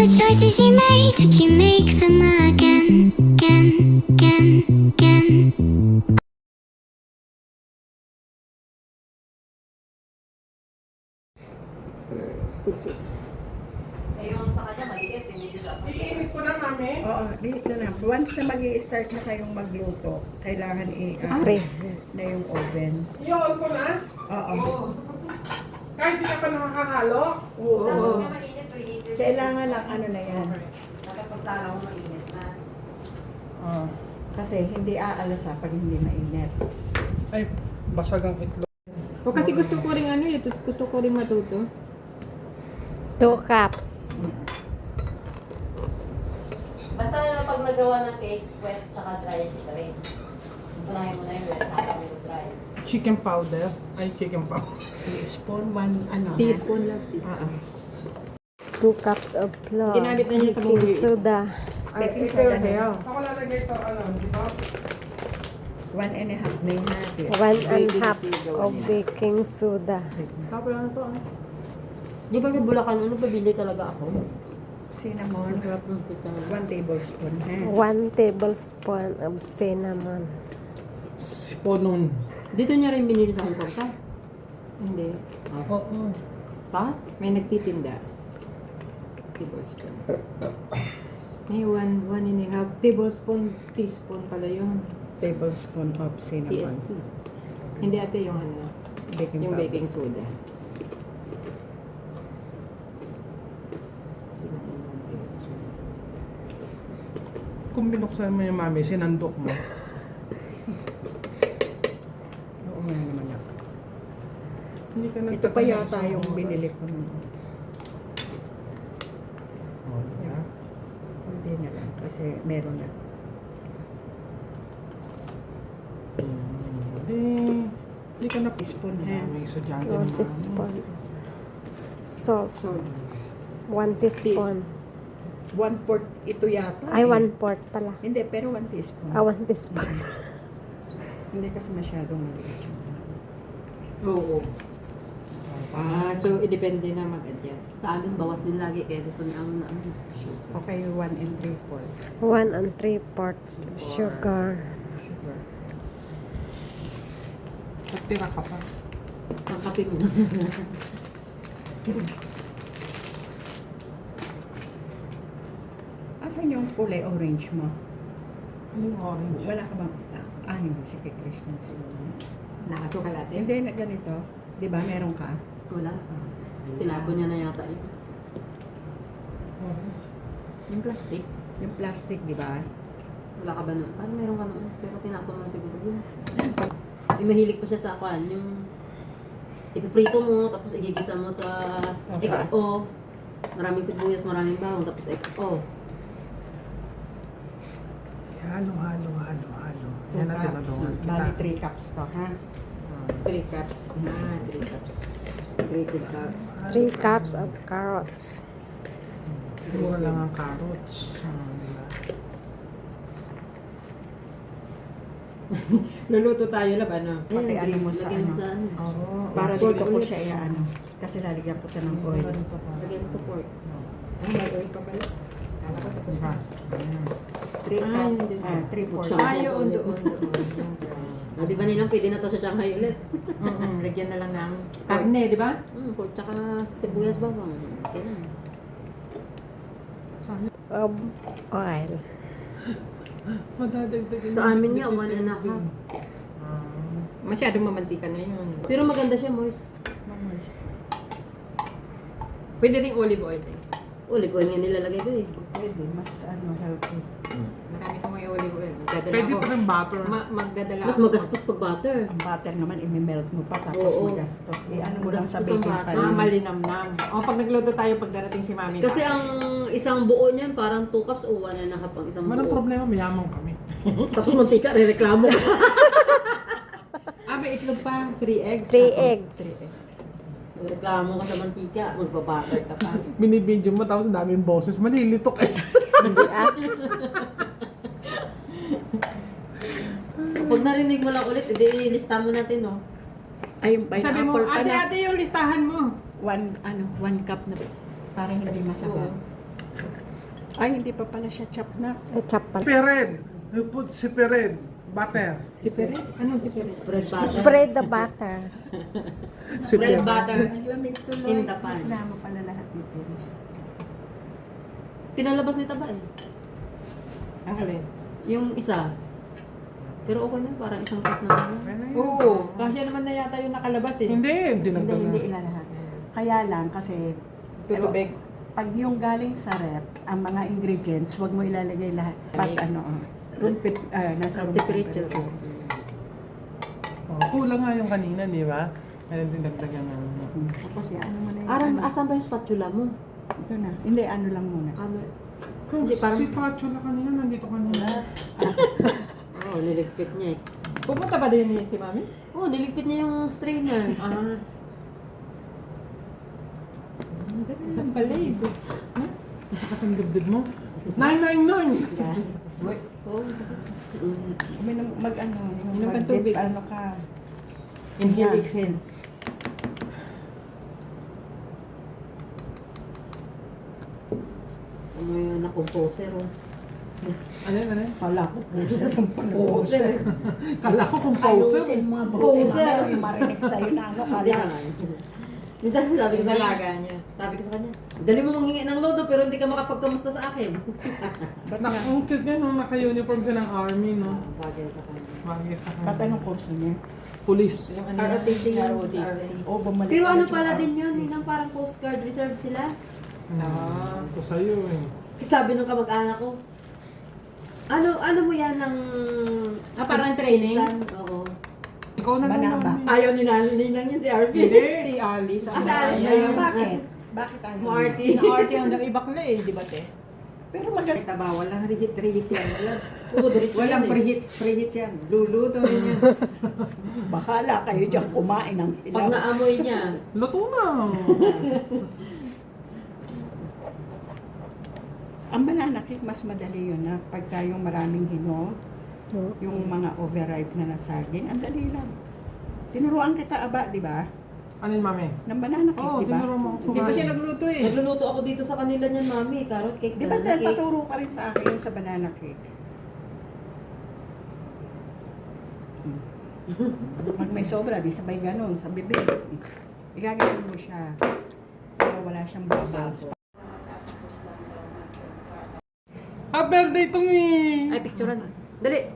the choices you made, would you make them again, again, again, again? Eh, yung sa kanya, maliit. Hindi dapat. Iinit ko na, mami. Oo, dito na. Once na mag-i-start na kayong magluto, kailangan Pre. na yung oven. I-on ko na. Oo. Kahit di ka pa nakakahalo. Oo. Dapat mainit, preheated. Kailangan lang ano na yan. Dapat pagsala ko mainit na. Oo. Kasi hindi aalasa pag hindi mainit. Ay, basag ang itlog. O kasi gusto ko rin ano eh, gusto ko rin matuto. 2 cups. Basta pag nagawa ng cake, wet tsaka dry straight. Unahin mo na yung wet, tapos yung dry. Chicken powder. Ay, chicken powder. Teaspoon, one ano. Teaspoon lang. Oo. 2 cups of flour. Ginamit na niya sa Baking buhay. soda. Baking soda na yun. Ako lalagay ito, ano, di ba? 1.5 na yung natin. 1.5 of baking soda. Tapos lang ito ah. Di ba may Bulacan, ano pabili talaga ako? Cinnamon, Sarap ng pita. 1 tablespoon. Ha? 1 tablespoon of cinnamon. Siponon. Dito niya rin binili sa Hong Kong ka? Hindi. Oo. Ta? May nagtitinda. Tablespoon. May 1.5 tablespoon, teaspoon pala yun. Tablespoon of cinnamon. TSP. Hindi ate yung ano, Baking yung powder. baking soda. Cinnamon, 1 tablespoon. Kung binuksan mo yung mami, sinandok mo. Oo nga naman ako. Hindi ka Ito pa nagtatanong yata sa yung oras. binili ko nung Oh, yeah. hindi na lang kasi meron na. Hindi ka na Teaspoon, ha? May estudyante 1 naman. teaspoon. Salt. So, 1 teaspoon. 1/4 ito yata. Ay, eh. 1/4 pala. Hindi, pero 1 teaspoon. 1 teaspoon. Hindi kasi masyadong maliit. oo. So, depende na mag-adjust. Sa amin, bawas din lagi, kaya gusto niya ang ano. Okay, 1 3/4. 1 3/4 sugar. Sugar. Tira ka pa. Ang kape mo. Asan yung kulay orange mo? Ano yung orange? Wala ka bang... hindi. Si kay Christmas siguro. Nakasukal ate? Hindi, na ganito. Di ba, meron ka? Wala. Tinapon niya na yata yun. Yung plastic. Yung plastic, di ba? Wala ka ba nun? Parang meron ka nun. Pero tinapon mo siguro yun. Yung mahilig pa siya sa kwan. Yung ipiprito mo, tapos igigisa mo sa Okay. XO. Maraming sibuyas, maraming bawang, tapos XO. Halo. Yan na tinadungan kita. Bali 3 cups to, ha? 3 cups. 3 cups. 3 cups. 3 cups of carrots. Mura lang ang carrots. Diba? Luluto tayo na ba, no? Pakiano mo sa Lagyan mo ano. sa ano. Oo. Para Pork dito ko ulit. siya i-ano. Kasi lalagyan ko siya ng oil. Lagyan mo sa pork. May oil pa pala. Kala ko tapos na. 3 Ah, cups. hindi. 3/4. Ah, yun, doon. Ah, di ba nilang pwede na to sa Shanghai ulit? Lagyan na lang ng karne, di ba? Pork tsaka sibuyas bawang. Okay na. Oil. Madadagdagan Sa amin nga, 1.5. Masyadong mamantika na yun. Pero maganda siya, moist. Pwede rin olive oil. Eh. Olive oil nga nilalagay ko eh. Pwede, mas healthy. Marami ko may olive oil. Magdadala Pwede ako. pa rin butter. Magdadala Mas ako. magastos pag butter. Ang butter naman, i-melt mo pa tapos Oo. magastos. Ano mo lang sa Magastos ang baking butter. pan. Malinamnam. O, pag nagluto tayo pag darating si mami. Kasi ang isang buo niyan parang 2 cups o 1.5 ang isang Walang buo. problema, mayaman kami. Tapos mantika, re-reklamo ka. may itlog pa. 3 eggs. 3 eggs. 3 eggs. Reklamo ka sa mantika, magbabutter ka pa. Binibidyo mo tapos ang daming boses, malilitok eh. Hindi ah. Pag narinig mo lang ulit, edi ilista mo natin, no? Ay, yung Sabi mo, pineapple pa na. ate yung listahan mo. 1 cup na para hindi masama. Ay, hindi pa pala siya chop na. Chop pala. Pered. You put si Pered. Butter. Si Pere? Ano si Pere? Spread butter. Spread the butter. Si Spread Pered. butter. Ang lamig tuloy. In the pan. Sinama pala lahat ni Pere. Pinalabas ni Taba eh. Ang alin? Yung isa. Pero okay na, parang isang cup na lang. Oo, kasi naman na yata yung nakalabas eh. Hindi, Hindi dinagdagan. ilalahat. Kaya lang kasi Tubig. pag yung galing sa rep, ang mga ingredients, wag mo ilalagay lahat. Pag nasa room Temperature. Oh, kulang nga yung kanina, di ba? Kaya dinagdagan na. Tapos yan, ano mo na yun? Aram, ano, asan ba yung spatula mo? ito na. Hindi, ano lang muna. Ano? Hindi, parang- si spatula kanina, nandito kanina. Oo, niligpit niya eh. Pumunta ba din niya si Mami? Oo, niligpit niya yung strainer. Ah. Isang palay. Ang sakit ang dibdib mo. 999! Oo, sakit. Mag-ano, yung Inom kang mag-dip, tubig. ano ka. Inhale, Yeah. exhale. Ano yung na-composer oh. Ano yun, ano yun? Kala ko, poser ang poser. Kala ko composer. Ayusin mga Poser. Yung marinig sa'yo na ano, Hindi kala. naman. Minsan sabi ko sa sabi ko sa kanya, dali mo manghingi ng lodo pero hindi ka makapagkamusta sa akin. Ba't Na, nga? ang cute nga nung naka-uniform ka ng army, no? Bagay sa kanya. Bagay sa Ba't kanya. anong kurso niya? Police. Yung ano ROTC yun. ROTC. O, bumalik Pero ano ulit yung pala din araw. yun, yung parang Coast Guard Reserve sila. Ito sa'yo eh. Sabi nung kamag-anak ko, ano mo yan ng... parang training? Minsan, oo. Ikaw na Manaba. naman. Ayaw ni Ninang yun si RP. Hindi. Si Ali. Sa Ah, sa Ali niya siya yun. Bakit? Bakit ayaw? Marty. Na-RT hanggang ibak na eh, di ba te? Pero maganda. Kita ba, walang reheat yan. Oo, diretso Walang yan eh. preheat yan. Luluto rin yan. Bahala kayo dyan kumain ng Pag ilaw. naamoy niya, Luto na. Ang banana cake, mas madali yun na pagka yung maraming hinog, yung mga overripe na nasaging, ang dali lang. Tinuruan kita aba, di ba? Ano yun, mami? Ng banana cake, Oo, di ba? tinuro mo ako Hindi pa siya kumain. nagluto eh. nagluluto ako dito sa kanila niyan, mami. Carrot cake, Di ba banana dahil cake. paturo ka rin sa akin sa banana cake? Pag may sobra, di sabay ganun, sa bibig. Igaganon mo siya. Pero wala siyang bubbles. Happy birthday to me! Ay, picturean. Dali.